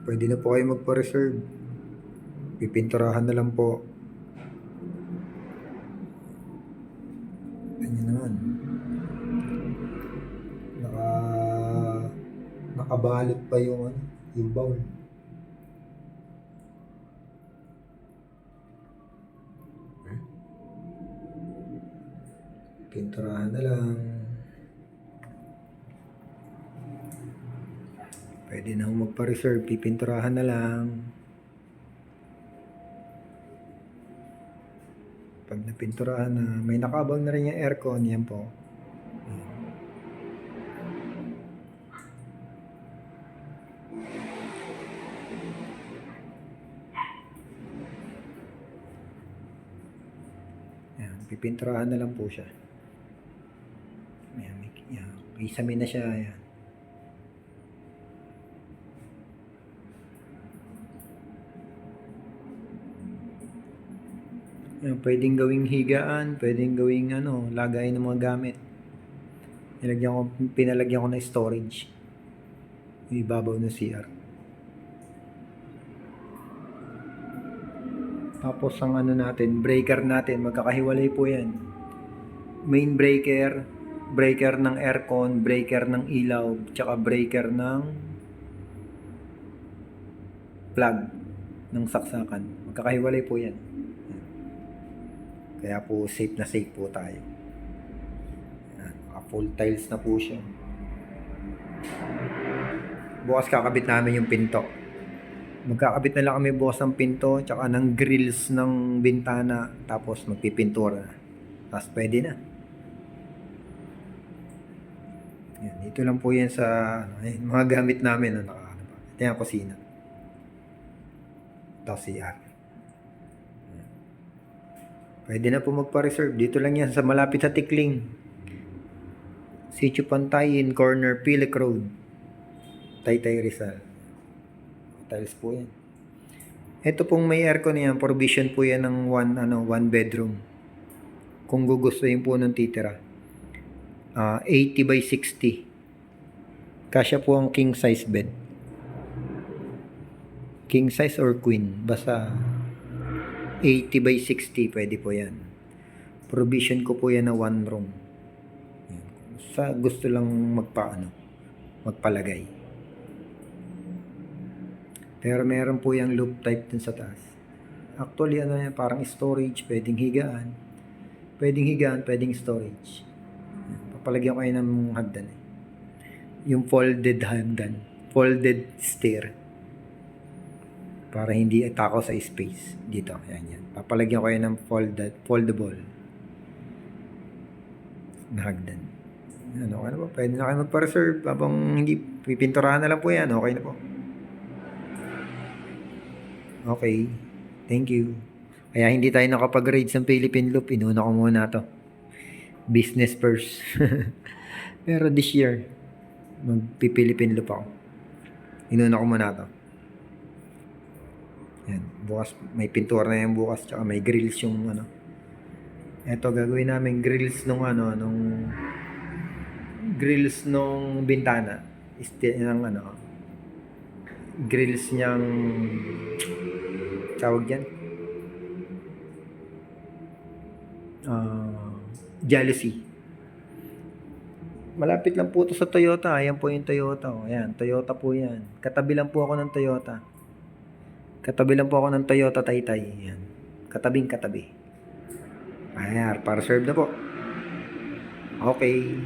Pwede na po kayo magpa-reserve. Pipinturahan na lang po. Ganyan naman. Nakabalot pa yung bowl. Pinturahan na lang. Pwede na magpa-reserve, pipinturahan na lang. Pag napinturahan na, may nakabang na rin yung aircon, yan po. Yan, pipinturahan na lang po siya. Yan, isami na siya, yan. Yan, pwedeng gawing higaan, pwedeng gawing lagay ng mga gamit. Pinalagyan ko na storage. Yung ibabaw ng CR. Tapos ang natin, breaker natin, magkakahiwalay po yan. Main breaker, breaker ng aircon, breaker ng ilaw, tsaka breaker ng plug ng saksakan. Magkakahiwalay po yan. Kaya po safe na safe po tayo. Full tiles na po siya. Bukas kakabit namin yung pinto. Magkakabit na lang kami bukas ng pinto tsaka ng grills ng bintana, tapos magpipintura na. Tapos pwede na. Yan, dito lang po yan sa mga gamit namin. Ito yung kusina. Ito CR. Pwede na po magpa-reserve. Dito lang yan sa malapit sa Tikling. Sitio Pantayin, corner Pilic Road. Taytay Rizal. Tiles po yan. Ito pong may aircon yan, provision po yan ng one bedroom. Kung gugustuhin po ng titira. 80 by 60. Kasya po ang king size bed. King size or queen. Basta 80 by 60, pwede po yan. Provision ko po yan na one room. Sa gusto lang magpalagay. Pero meron po yung loop type dun sa taas. Actually, yan, parang storage, pwedeng higaan. Pwedeng storage. Papalagyan ko yan ng hagdan. Yung folded hagdan. Folded stair. Para hindi atako sa space. Dito, yan. Papalagyan ko yan ng foldable na hagdan. Okay na po. Pwede na kayo magpa-reserve. Habang hindi, pipinturahan na lang po yan. Okay na po. Okay. Thank you. Kaya hindi tayo nakapag-rate sa Philippine Loop. Inuna ko muna to. Business first. Pero this year, magpi-Philippine Loop ako. Inuna ko muna to. Yan. Bukas, may pintura na yan bukas. Tsaka may grills yung Ito, gagawin namin grills grills nung bintana. Grills niyang tawag yan. Jealousy. Malapit lang po ito sa Toyota. Ayan po yung Toyota. Ayan, Toyota po yan. Katabi lang po ako ng Toyota. Taytay. Ayan. Katabing-katabi. Ayan, para serve na po. Okay.